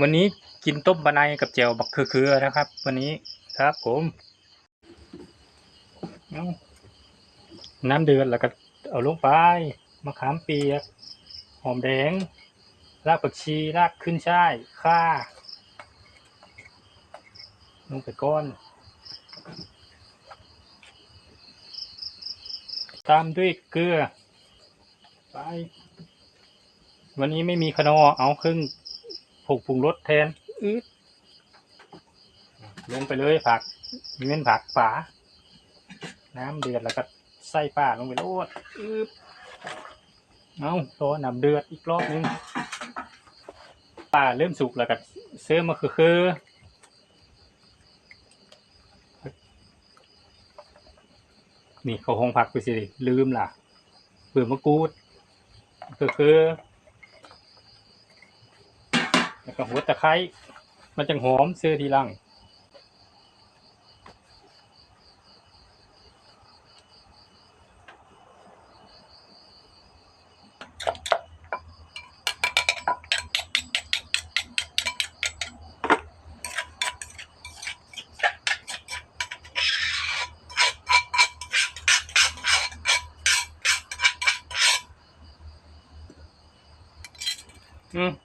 วันนี้กินต้มปลาในกับแจ่วบักเคือๆนะครับวันนี้ครับผมเอาน้ำเดือดแล้วก็เอาลงไปมะขามเปียกหอมแดงรากผักชีรากขึ้นช่ายข่าลงไปก้อนตามด้วยเกลือไปวันนี้ไม่มีขนอเอาครึ่งผงปรุงรสแทนลงไปเลยผักเน้นผักฝาน้ำเดือดแล้วก็ใส่ป่าลงไปโลดเอารอน้ำเดือดอีกรอบนึงป่าเริ่มสุกแล้วก็เสื้อมาคือนี่เขาห้องผักไปสิลืมล่ะเปลือกมะกรูดคือแล้วก็หัวตะไคร้มันจังหอมเสื้อทีหลัง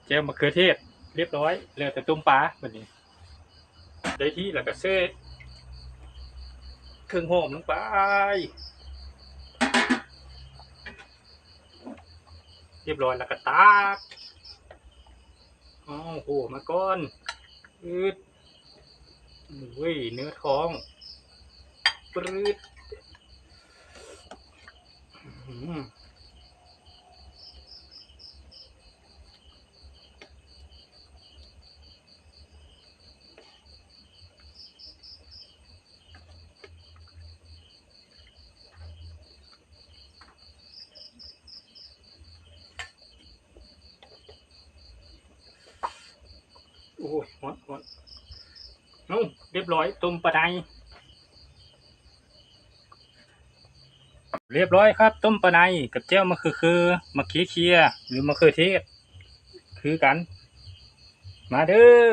เจียวมะเขือเทศเรียบร้อยเหลือแต่ต้มปลาแบบนี้ได้ที่แล้วก็เสื้อเครื่องหอมลงไปเรียบร้อยแล้วก็ตักโอ้โหมาก้อนอืดอุ้ยเนื้อท้องปรืดโอ้ยหอนเรียบร้อยต้มปลาไนเรียบร้อยครับต้มปลาไนกับเจ้ามะเขือมะเขือเคียหรือมะเขือเทศคือกันมาเด้อ